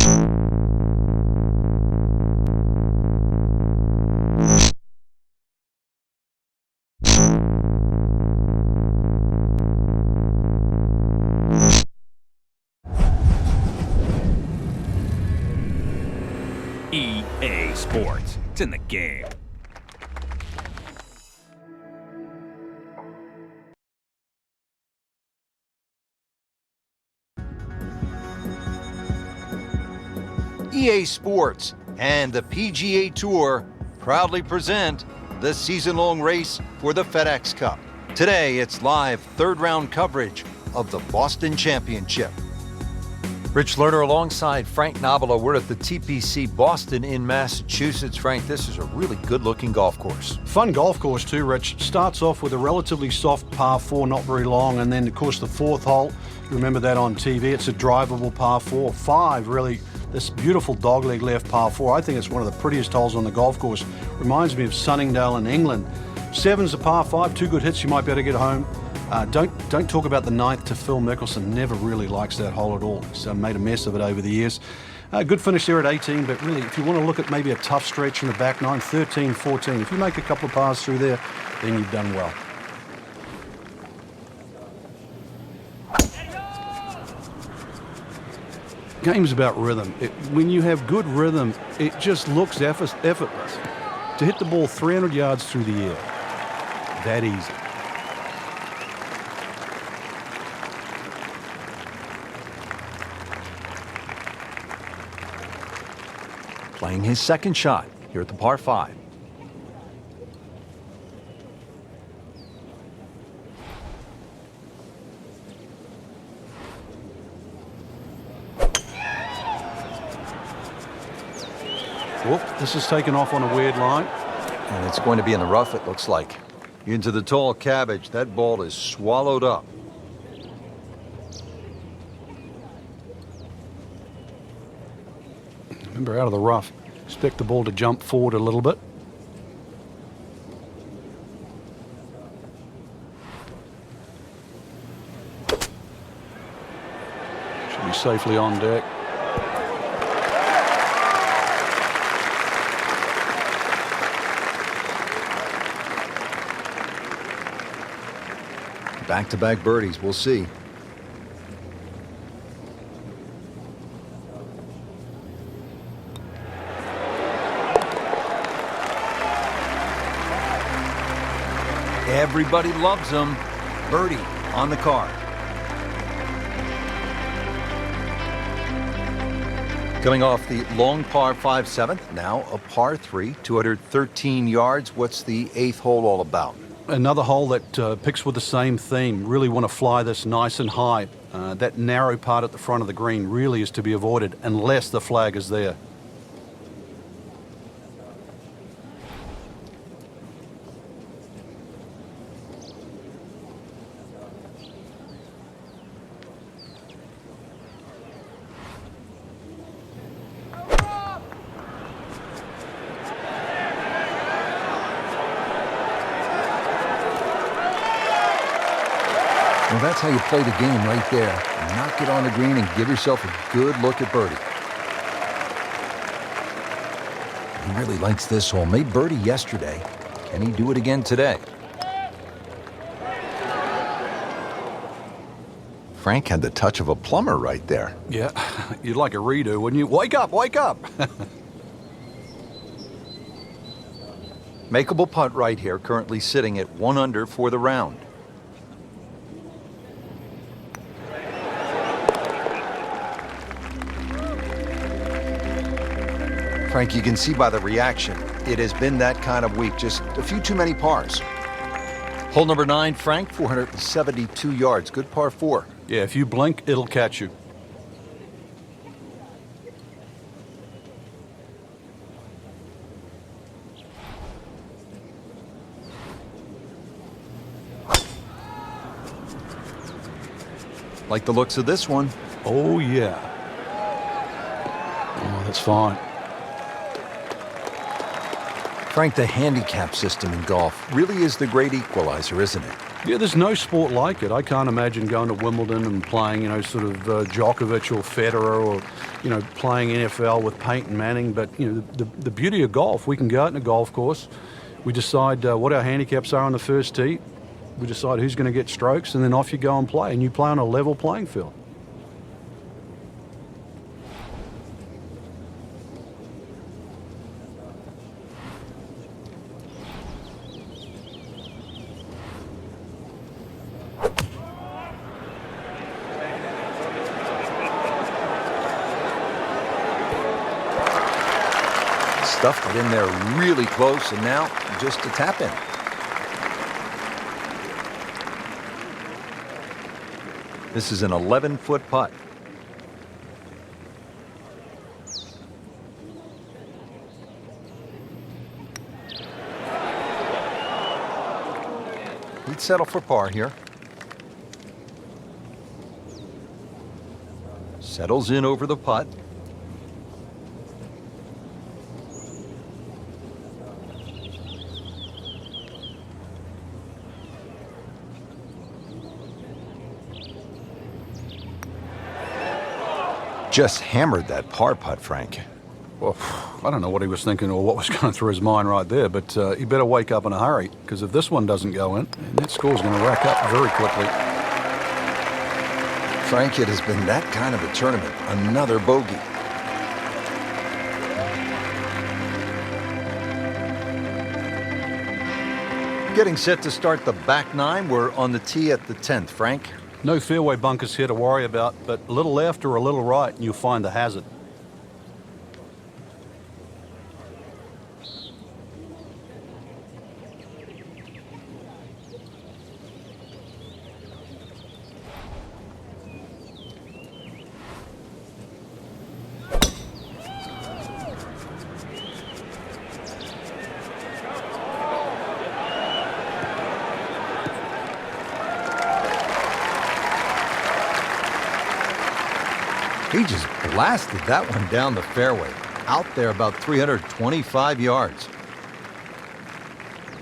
EA Sports. It's in the game. EA Sports and the PGA Tour proudly present the season-long race for the FedEx Cup. Today, it's live third-round coverage of the Boston Championship. Rich Lerner alongside Frank Nobilo. We're at the TPC Boston in Massachusetts. Frank, this is a really good-looking golf course. Fun golf course too, Rich. Starts off with a relatively soft par 4, not very long, and then, of course, the fourth hole. You remember that on TV. It's a drivable par 4. 5, really, this beautiful dogleg left par 4. I think it's one of the prettiest holes on the golf course. Reminds me of Sunningdale in England. 7's a par 5. 2 good hits, you might be able to get home. Don't talk about the 9th to Phil Mickelson. Never really likes that hole at all. He's made a mess of it over the years. Good finish there at 18, but really, if you want to look at maybe a tough stretch in the back 9, 13, 14, if you make a couple of pars through there, then you've done well. Game's about rhythm. When you have good rhythm, it just looks effortless. To hit the ball 300 yards through the air, that easy. Playing his second shot here at the par 5. Whoop, this is taken off on a weird line. And it's going to be in the rough, it looks like. Into the tall cabbage. That ball is swallowed up. Remember, out of the rough. Expect the ball to jump forward a little bit. Should be safely on deck. Back-to-back birdies, we'll see. Everybody loves him. Birdie on the card. Coming off the long par 5 7th, now a par 3, 213 yards. What's the 8th hole all about? Another hole that picks with the same theme. Really want to fly this nice and high. That narrow part at the front of the green really is to be avoided unless the flag is there. Well, that's how you play the game right there. Knock it on the green and give yourself a good look at birdie. He really likes this hole. Made birdie yesterday. Can he do it again today? Frank had the touch of a plumber right there. Yeah, you'd like a redo, wouldn't you? Wake up, wake up! Makeable putt right here, currently sitting at 1 under for the round. Frank, you can see by the reaction, it has been that kind of week. Just a few too many pars. Hole number 9, Frank, 472 yards. Good par 4. Yeah, if you blink, it'll catch you. Like the looks of this one. Oh, yeah. Oh, that's fine. Frank, the handicap system in golf really is the great equalizer, isn't it? Yeah, there's no sport like it. I can't imagine going to Wimbledon and playing, sort of Djokovic or Federer, or, playing NFL with Peyton Manning. But, the beauty of golf, we can go out in a golf course. We decide what our handicaps are on the first tee. We decide who's going to get strokes, and then off you go and play. And you play on a level playing field. Stuffed it in there really close, and now just a tap in. This is an 11-foot putt. He'd settle for par here. Settles in over the putt. Just hammered that par putt, Frank. Well, I don't know what he was thinking or what was going through his mind right there, but he better wake up in a hurry, because if this one doesn't go in, that score's going to rack up very quickly. Frank, it has been that kind of a tournament. Another bogey. Getting set to start the back nine. We're on the tee at the 10th, Frank. No fairway bunkers here to worry about, but a little left or a little right and you'll find the hazard. He just blasted that one down the fairway. Out there about 325 yards.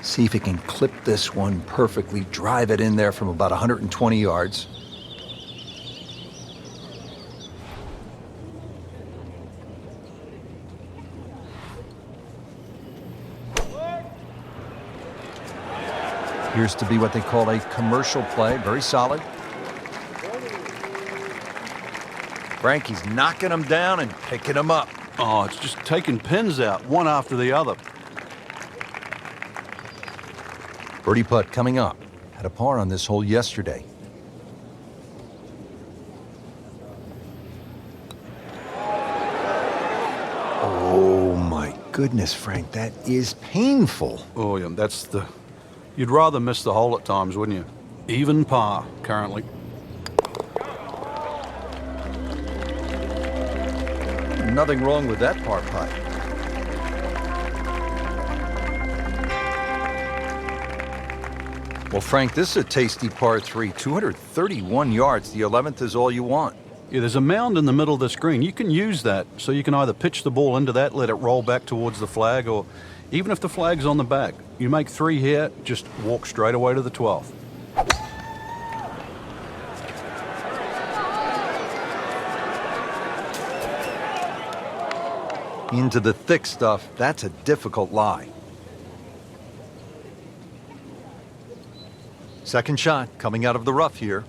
See if he can clip this one perfectly, drive it in there from about 120 yards. Appears to be what they call a commercial play. Very solid. Frankie's knocking them down and picking them up. Oh, it's just taking pins out, one after the other. Birdie putt coming up. Had a par on this hole yesterday. Oh, my goodness, Frank. That is painful. Oh, yeah, that's the... You'd rather miss the hole at times, wouldn't you? Even par, currently. Nothing wrong with that par putt. Well, Frank, this is a tasty par 3. 231 yards. The 11th is all you want. Yeah, there's a mound in the middle of this green. You can use that, so you can either pitch the ball into that, let it roll back towards the flag, or even if the flag's on the back, you make 3 here, just walk straight away to the 12th. Into the thick stuff, that's a difficult lie. Second shot coming out of the rough here.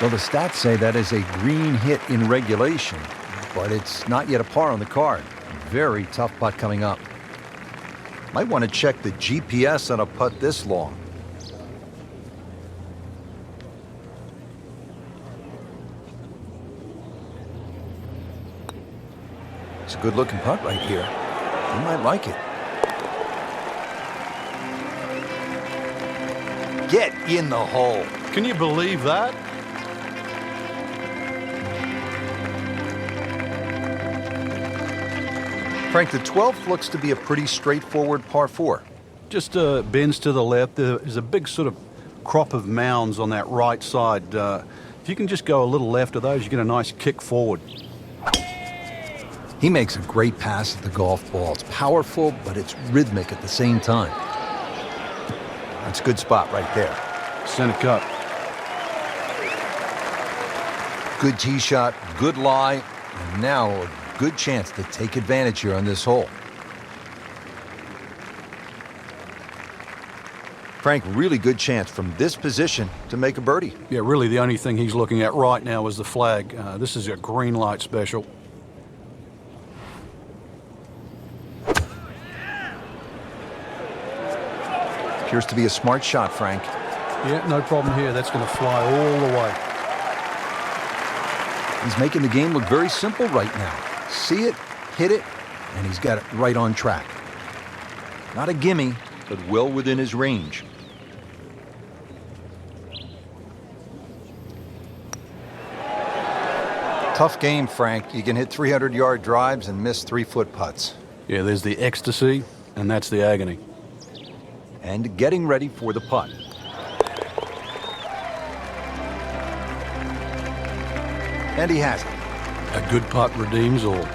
Well, the stats say that is a green hit in regulation, but it's not yet a par on the card. Very tough putt coming up. Might want to check the GPS on a putt this long. It's a good-looking putt right here. You might like it. Get in the hole. Can you believe that? Frank, the 12th looks to be a pretty straightforward par 4. just bends to the left. There's a big sort of crop of mounds on that right side. If you can just go a little left of those, you get a nice kick forward. He makes a great pass at the golf ball. It's powerful, but it's rhythmic at the same time. That's a good spot right there. Center cut. Good tee shot, good lie, and now a good chance to take advantage here on this hole. Frank, really good chance from this position to make a birdie. Yeah, really the only thing he's looking at right now is the flag. This is a green light special. Appears to be a smart shot, Frank. Yeah, no problem here. That's going to fly all the way. He's making the game look very simple right now. See it, hit it, and he's got it right on track. Not a gimme, but well within his range. Tough game, Frank. You can hit 300-yard drives and miss 3-foot putts. Yeah, there's the ecstasy, and that's the agony. And getting ready for the putt. And he has it. A good putt redeems all.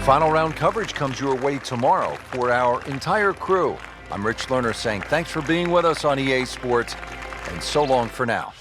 Final round coverage comes your way tomorrow for our entire crew. I'm Rich Lerner saying thanks for being with us on EA Sports, and so long for now.